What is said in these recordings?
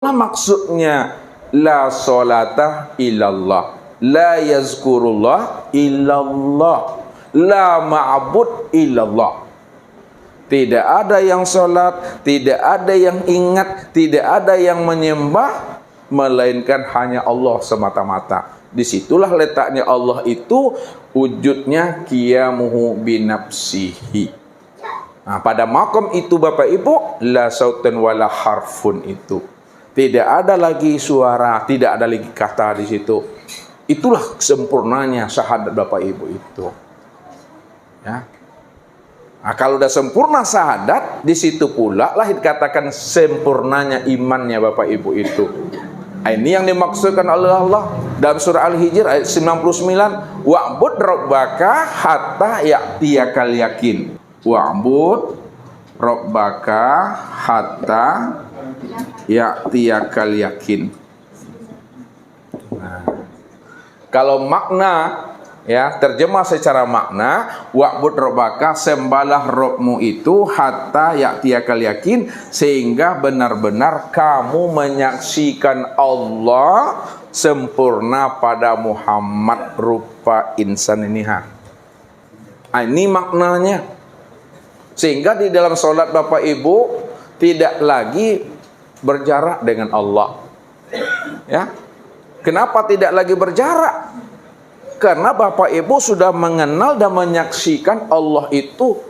Maksudnya la sholata illallah, la yazkurullah illallah, la ma'bud illallah. Tidak ada yang sholat, tidak ada yang ingat, tidak ada yang menyembah, melainkan hanya Allah semata-mata. Disitulah letaknya Allah itu, wujudnya qiyamuhu binafsihi. Nah, pada makom itu Bapak Ibu, la sautan wala harfun itu. Tidak ada lagi suara, tidak ada lagi kata di situ. Itulah sempurnanya syahadat Bapak Ibu itu. Ya. Nah, kalau udah sempurna syahadat, di situ pula lah dikatakan sempurnanya imannya Bapak Ibu itu. Nah, ini yang dimaksudkan oleh Allah dalam surah Al-Hijr ayat 99, wa'bud rabbaka hatta ya'tiyakal yakin. Wa'bud rabbaka hatta ya'tiyakal yakin. Nah, kalau makna, ya, terjemah secara makna, wa'bud rabbaka, sembahlah Rabbmu itu hatta ya'tiyakal yakin, sehingga benar-benar kamu menyaksikan Allah sempurna pada Muhammad rupa insan ini. Ini maknanya. Sehingga di dalam sholat Bapak Ibu tidak lagi berjarak dengan Allah. Ya. Kenapa tidak lagi berjarak? Karena Bapak Ibu sudah mengenal dan menyaksikan Allah itu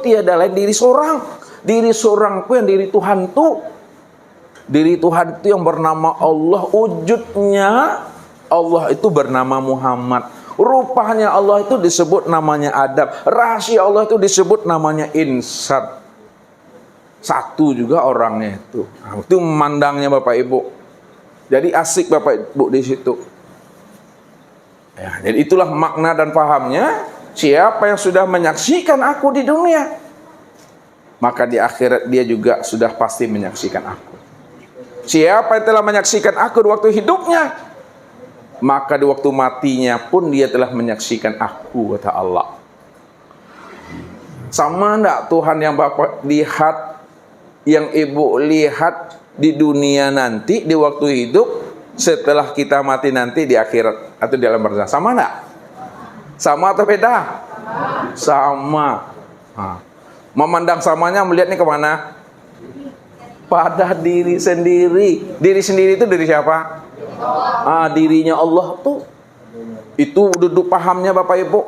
tiada lain diri seorang. Diri seorang pun yang diri Tuhan itu. Diri Tuhan itu yang bernama Allah. Wujudnya Allah itu bernama Muhammad. Rupanya Allah itu disebut namanya Adam. Rahasia Allah itu disebut namanya insan. Satu juga orangnya itu. Nah, itu memandangnya Bapak Ibu. Jadi asik Bapak Ibu di situ. Ya, jadi itulah makna dan pahamnya. Siapa yang sudah menyaksikan aku di dunia, maka di akhirat dia juga sudah pasti menyaksikan aku. Siapa yang telah menyaksikan aku di waktu hidupnya, maka di waktu matinya pun dia telah menyaksikan aku, kata Allah. Sama enggak Tuhan yang Bapak lihat, yang Ibu lihat di dunia nanti di waktu hidup, setelah kita mati nanti di akhirat atau di alam barzakh? Sama enggak? Sama atau beda? Sama. Nah, memandang samanya, melihatnya kemana? Pada diri sendiri. Diri sendiri itu diri siapa? Dirinya Allah tuh. Itu duduk pahamnya Bapak Ibu.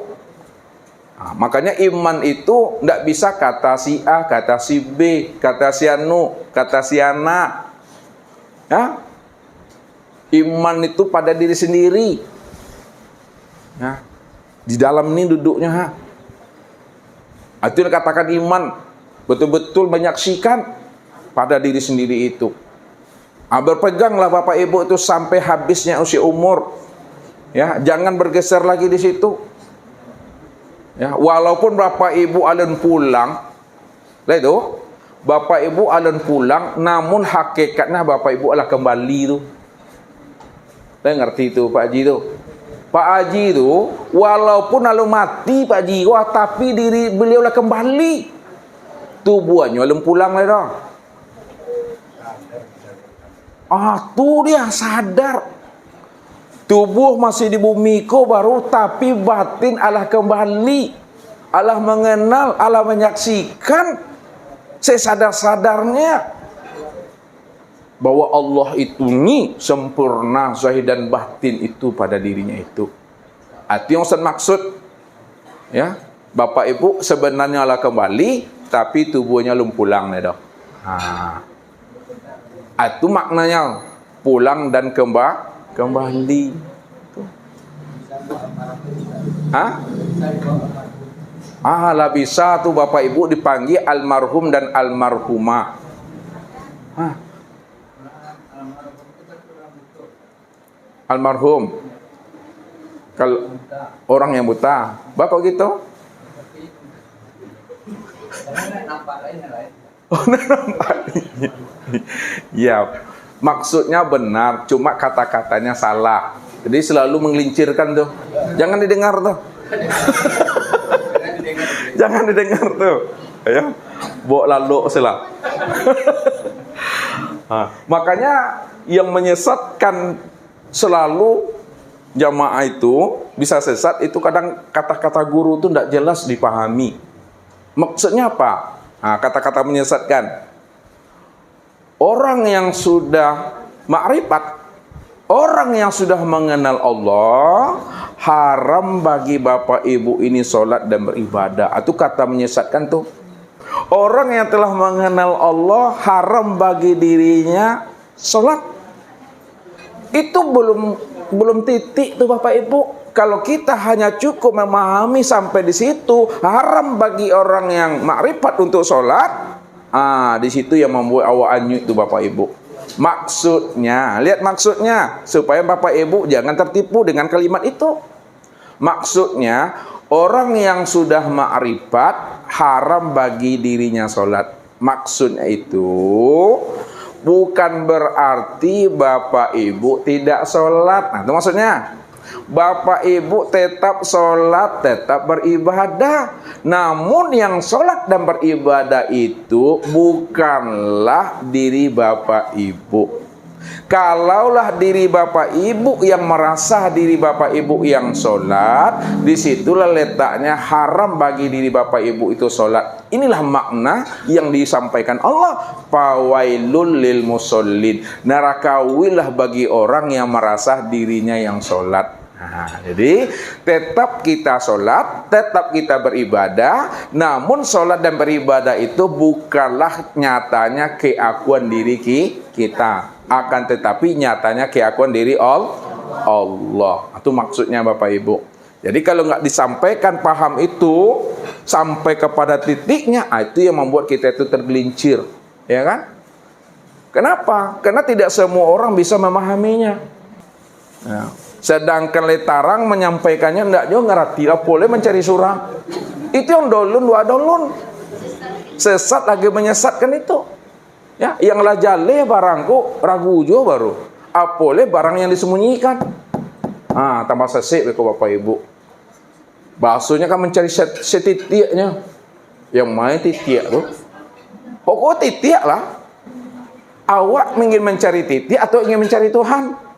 Nah, makanya iman itu tidak bisa kata si A, kata si B, kata si Anu, kata si Ana. Ya? Iman itu pada diri sendiri. Ya. Di dalam ini duduknya. Itu dikatakan iman. Betul-betul menyaksikan pada diri sendiri itu. Berpeganglah Bapak Ibu itu sampai habisnya usia umur. Ya, jangan bergeser lagi di situ. Ya, walaupun Bapak Ibu alun pulang, itu Bapak Ibu alun pulang, namun hakikatnya Bapak Ibu adalah kembali itu. Saya ngerti itu Pak Haji itu. Pak Haji itu walaupun lalu mati Pak Haji, tapi diri beliau lah kembali. Tubuhnya alun pulang lah dong. Tuh dia sadar. Tubuh masih di bumi ko baru, tapi batin Allah kembali. Allah mengenal, Allah menyaksikan sesadar-sadarnya bahwa Allah itu nih sempurna zahir dan batin itu pada dirinya itu. Itu yang saya maksud. Ya, Bapak Ibu sebenarnya Allah kembali, tapi tubuhnya belum pulang nih dok. Itu maknanya pulang dan kembali. Lah bisa tuh Bapak Ibu dipanggil almarhum dan almarhumah. Almarhum kalau orang yang buta, Bapak gitu? Ya, maksudnya benar, cuma kata-katanya salah. Jadi selalu menggelincirkan tuh. Jangan didengar tuh. Jangan didengar tuh. Ya, bawa lalu salah. Makanya yang menyesatkan selalu jamaah itu bisa sesat itu kadang kata-kata guru itu tidak jelas dipahami. Maksudnya apa? Nah, kata-kata menyesatkan. Orang yang sudah ma'rifat, orang yang sudah mengenal Allah, haram bagi bapak ibu ini sholat dan beribadah. Itu kata menyesatkan tuh. Orang yang telah mengenal Allah, haram bagi dirinya sholat. Itu belum titik tuh bapak ibu. Kalau kita hanya cukup memahami sampai di situ, haram bagi orang yang makrifat untuk sholat. Di situ yang membuat awak anyut tuh bapak ibu. Maksudnya, lihat maksudnya supaya bapak ibu jangan tertipu dengan kalimat itu. Maksudnya orang yang sudah makrifat haram bagi dirinya sholat. Maksudnya itu bukan berarti bapak ibu tidak sholat. Nah, itu maksudnya. Bapak ibu tetap sholat, tetap beribadah. Namun yang sholat dan beribadah itu bukanlah diri bapak ibu. Kalaulah diri bapak ibu yang merasa diri bapak ibu yang sholat, disitulah letaknya haram bagi diri bapak ibu itu sholat. Inilah makna yang disampaikan Allah. Fawailul lil musallin. Nerakawilah bagi orang yang merasa dirinya yang sholat. Nah, jadi tetap kita sholat, tetap kita beribadah. Namun sholat dan beribadah itu bukanlah nyatanya keakuan diri kita, akan tetapi nyatanya keakuan diri Allah. Itu maksudnya bapak ibu. Jadi kalau nggak disampaikan paham itu sampai kepada titiknya, itu yang membuat kita itu tergelincir, ya kan? Kenapa? Karena tidak semua orang bisa memahaminya. Ya. Sedangkan letarang menyampaikannya tidak juga ngerti, boleh mencari surah. Itu yang dolun, dua dolun. Sesat lagi menyesatkan itu. Ya, yang lajale barangku ragu juga baru. Boleh barang yang disembunyikan. Tambah sesek ke bapak ibu. Bahasanya kan mencari setitiaknya. Yang main titiak tuh. Pokoknya titiak lah. Awak ingin mencari titik atau ingin mencari Tuhan?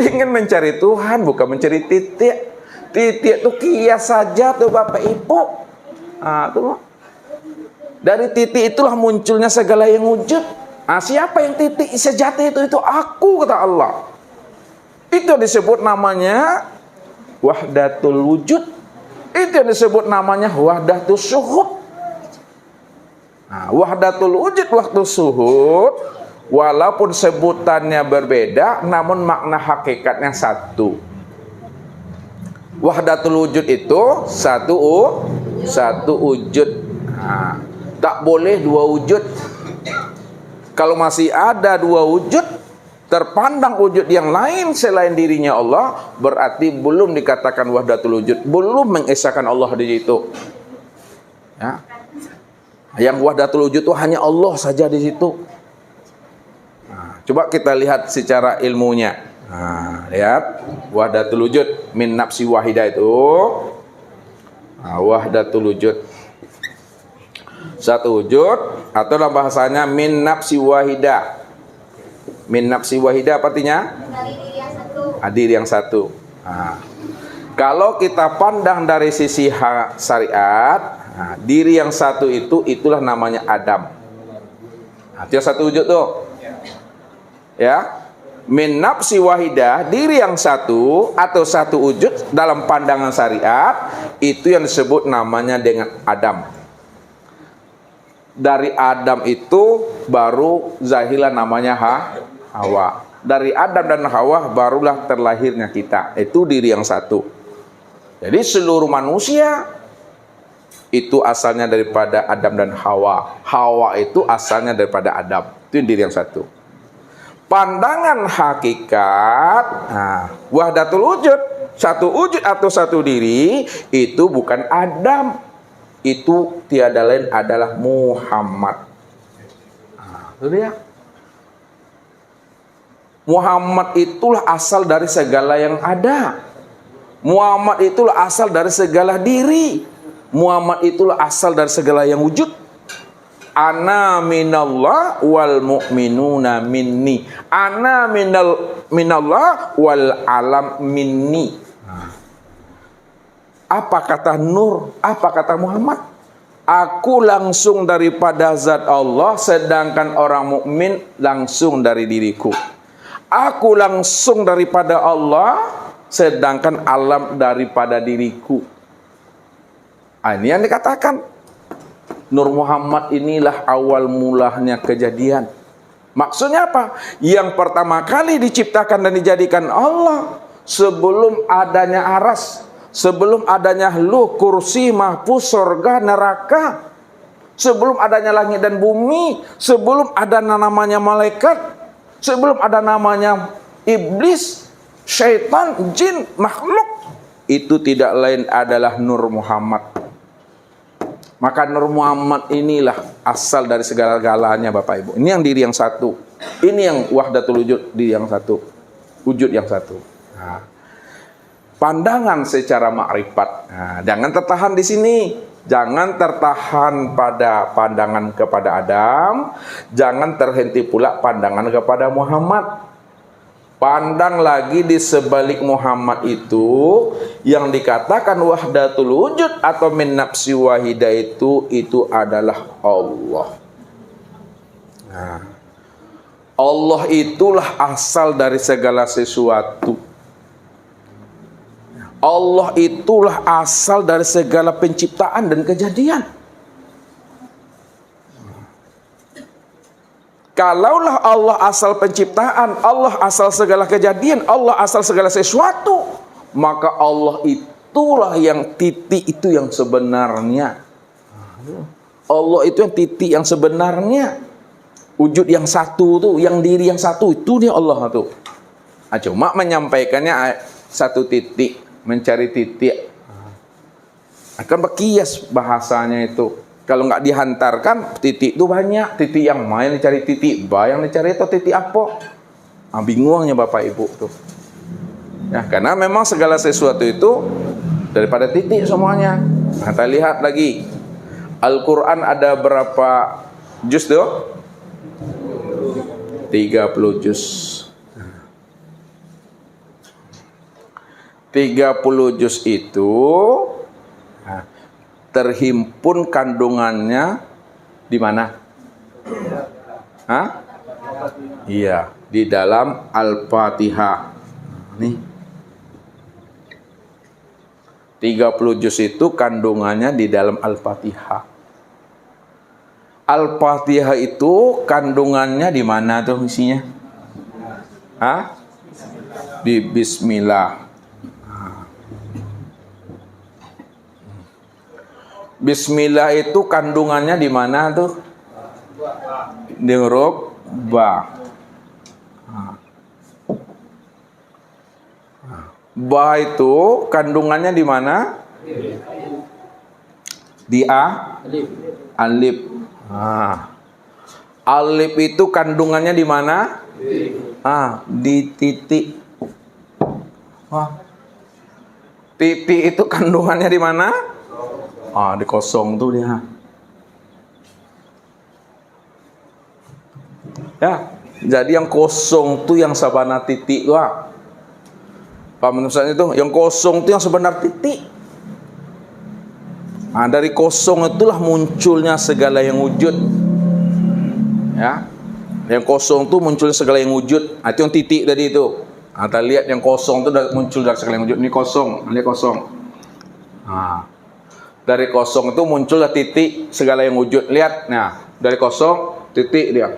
Ingin mencari Tuhan, bukan mencari titik. Titik itu kias saja tuh bapak ibu. Tuh. Dari titik itulah munculnya segala yang wujud. Siapa yang titik sejati itu aku, kata Allah. Itu disebut namanya wahdatul wujud. Itu yang disebut namanya wahdatul syuhud. Wahdatul wujud, wahdatul syuhud, walaupun sebutannya berbeda, namun makna hakikatnya satu. Wahdatul wujud itu satu wujud. Tak boleh dua wujud. Kalau masih ada dua wujud, terpandang wujud yang lain selain dirinya Allah, berarti belum dikatakan wahdatul wujud, belum mengesahkan Allah di situ. Ya. Yang wahdatul wujud itu hanya Allah saja di situ. Coba kita lihat secara ilmunya. Lihat wahdatul wujud min nafsi wahidah itu. Wahdatul wujud satu wujud, atau dalam bahasanya min nafsi wahidah. Min nafsi wahidah artinya diri yang satu. Kalau kita pandang dari sisi syariat, diri yang satu itulah namanya Adam. Itu satu wujud tuh. Ya, min nafsi wahidah, diri yang satu atau satu wujud dalam pandangan syariat, itu yang disebut namanya dengan Adam. Dari Adam itu baru zahilah namanya Hawa. Dari Adam dan Hawa barulah terlahirnya kita. Itu diri yang satu. Jadi seluruh manusia itu asalnya daripada Adam dan Hawa. Hawa itu asalnya daripada Adam. Itu diri yang satu. Pandangan hakikat, wahdatul wujud, satu wujud atau satu diri, itu bukan Adam, itu tiada lain adalah Muhammad. Itu dia. Muhammad itulah asal dari segala yang ada. Muhammad itulah asal dari segala diri. Muhammad itulah asal dari segala yang wujud. Ana minallah wal mu'minuna minni. Ana minallah wal alam minni. Apa kata Nur? Apa kata Muhammad? Aku langsung daripada zat Allah, sedangkan orang mukmin langsung dari diriku. Aku langsung daripada Allah, sedangkan alam daripada diriku. Ini yang dikatakan. Nur Muhammad inilah awal mulanya kejadian. Maksudnya apa? Yang pertama kali diciptakan dan dijadikan Allah sebelum adanya aras, sebelum adanya luh, kursi, mahfuz, surga, neraka, sebelum adanya langit dan bumi, sebelum ada namanya malaikat, sebelum ada namanya iblis, syaitan, jin, makhluk, itu tidak lain adalah Nur Muhammad. Maka Nur Muhammad inilah asal dari segala-galanya Bapak Ibu. Ini yang diri yang satu. Ini yang wahdatul wujud, diri yang satu. Wujud yang satu. Nah, pandangan secara makrifat. Nah, jangan tertahan di sini. Jangan tertahan pada pandangan kepada Adam. Jangan terhenti pula pandangan kepada Muhammad. Pandang lagi di sebalik Muhammad itu yang dikatakan wahdatul wujud atau min nafsi wahidah itu adalah Allah. Nah, Allah itulah asal dari segala sesuatu. Allah itulah asal dari segala penciptaan dan kejadian. Kalaulah Allah asal penciptaan, Allah asal segala kejadian, Allah asal segala sesuatu, maka Allah itulah yang titik itu yang sebenarnya. Allah itu yang titik yang sebenarnya. Wujud yang satu tuh, yang diri yang satu, itu dia Allah tuh. Nah, cuma menyampaikannya satu titik, mencari titik. Akan berkias bahasanya itu. Kalau nggak dihantarkan, titik itu banyak. Titik yang main dicari titik, yang dicari atau titik apa? Bingungnya Bapak Ibu tuh. Ya, karena memang segala sesuatu itu daripada titik semuanya. Nah, kita lihat lagi. Al-Quran ada berapa juz tuh? 30 juz. 30 juz itu terhimpun kandungannya di mana? Hah? Iya, di dalam Al-Fatihah. Nih. 30 juz itu kandungannya di dalam Al-Fatihah. Al-Fatihah itu kandungannya di mana tuh isinya? Hah? Di Bismillah. Bismillah itu kandungannya di mana tuh? Di huruf ba. Ba itu kandungannya di mana? Di alif. Alif itu kandungannya di mana? Di titik. Titik itu kandungannya di mana? Di kosong tuh dia. Ya, jadi yang kosong tuh yang sabana titik tuh. Pak menurut itu, yang kosong tuh yang sebenar titik. Dari kosong itulah munculnya segala yang wujud. Ya, yang kosong tuh munculnya segala yang wujud. Itu yang titik tadi itu. Kita lihat yang kosong tuh muncul dari segala yang wujud. Ini kosong, ini kosong. Dari kosong itu muncullah titik segala yang wujud. Lihat, nah dari kosong titik dia.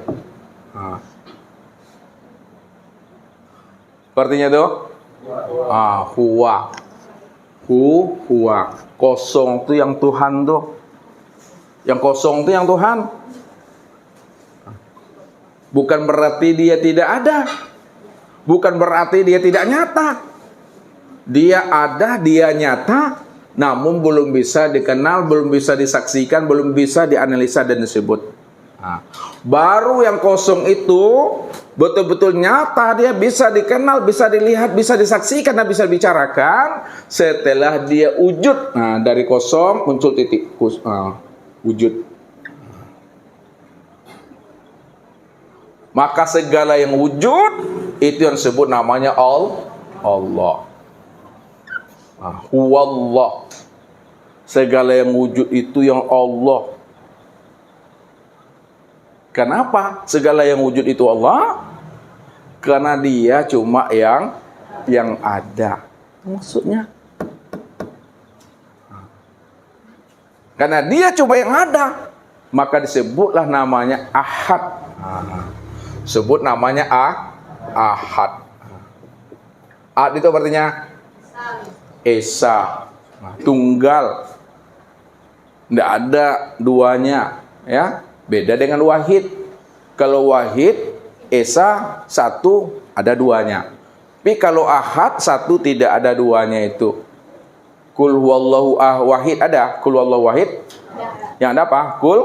Artinya tuh, huwa, huwa. Kosong itu yang Tuhan tuh. Yang kosong itu yang Tuhan. Bukan berarti dia tidak ada. Bukan berarti dia tidak nyata. Dia ada, dia nyata. Namun belum bisa dikenal, belum bisa disaksikan, belum bisa dianalisa dan disebut. Baru yang kosong itu betul-betul nyata, dia bisa dikenal, bisa dilihat, bisa disaksikan, dan bisa dibicarakan setelah dia wujud. Dari kosong muncul titik wujud. Maka segala yang wujud itu yang disebut namanya Allah. Huwallah. Segala yang wujud itu yang Allah. Kenapa segala yang wujud itu Allah? Karena dia cuma yang ada. Maksudnya karena dia cuma yang ada, maka disebutlah namanya Ahad. Sebut namanya Ahad. Ahad itu artinya Esa, tunggal, tidak ada duanya, ya. Beda dengan wahid. Kalau wahid, Esa satu ada duanya. Tapi kalau Ahad satu tidak ada duanya itu. Kul huwallahu wahid ada? Kul huwallahu wahid? Yang ada apa? Kul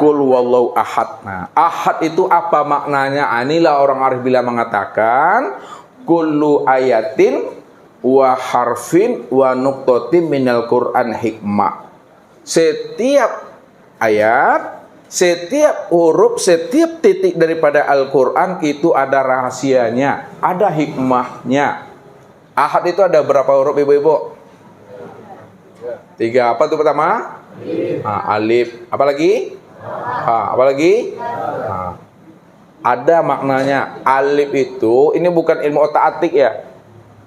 huwallahu ahad. Nah, ahad itu apa maknanya? Inilah orang arif bila mengatakan kullu ayatin wa harfin wa nuqtatin minal Qur'an hikmah. Setiap ayat, setiap huruf, setiap titik daripada Al-Qur'an itu ada rahasianya, ada hikmahnya. Ahad itu ada berapa huruf, Ibu-ibu? 3. Apa itu pertama? Alif. Apa lagi? Apa lagi? Ada maknanya. Alif itu, ini bukan ilmu otak-atik ya,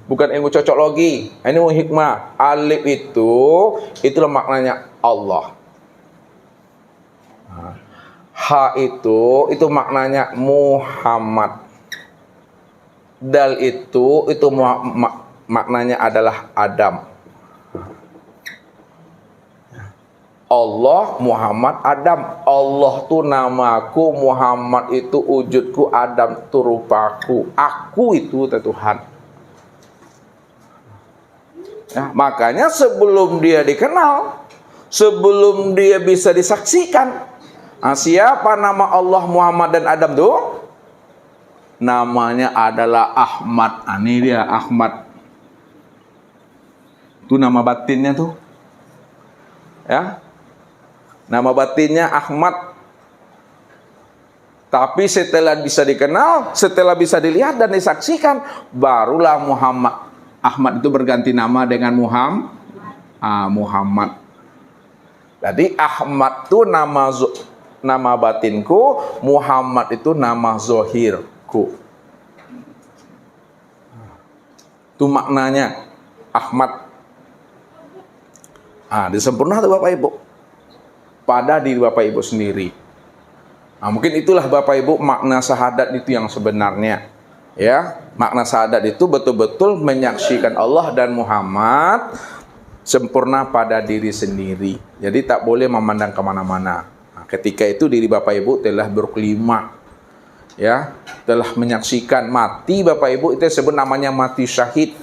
bukan ilmu cocok logi, ini ilmu hikmah. Alif itu, itulah maknanya Allah. H itu maknanya Muhammad. Dal itu maknanya adalah Adam. Allah, Muhammad, Adam. Allah itu namaku, Muhammad itu wujudku, Adam itu rupaku. Aku itu Tuhan. Ya, makanya sebelum dia dikenal, sebelum dia bisa disaksikan, siapa nama Allah, Muhammad, dan Adam itu? Namanya adalah Ahmad. Ini dia Ahmad. Itu nama batinnya tuh. Ya. Nama batinnya Ahmad. Tapi setelah bisa dikenal, setelah bisa dilihat dan disaksikan, barulah Muhammad. Ahmad itu berganti nama dengan Muhammad. Jadi Ahmad itu nama batinku, Muhammad itu nama zohirku. Itu maknanya Ahmad. Disempurna tuh Bapak Ibu pada diri Bapak Ibu sendiri. Mungkin itulah Bapak Ibu makna syahadat itu yang sebenarnya. Ya, makna syahadat itu betul-betul menyaksikan Allah dan Muhammad sempurna pada diri sendiri. Jadi tak boleh memandang kemana-mana. Ketika itu diri Bapak Ibu telah berkelima, ya, telah menyaksikan mati Bapak Ibu, itu disebut namanya mati syahid.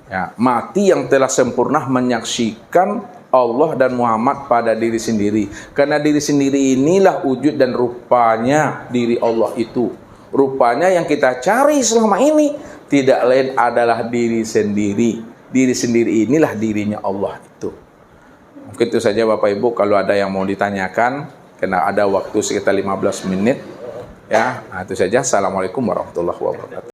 Ya, mati yang telah sempurna menyaksikan Allah dan Muhammad pada diri sendiri. Karena diri sendiri inilah wujud dan rupanya diri Allah itu. Rupanya yang kita cari selama ini tidak lain adalah diri sendiri. Diri sendiri inilah dirinya Allah itu. Mungkin itu saja Bapak Ibu. Kalau ada yang mau ditanyakan, karena ada waktu sekitar 15 menit. Ya, itu saja. Assalamualaikum warahmatullahi wabarakatuh.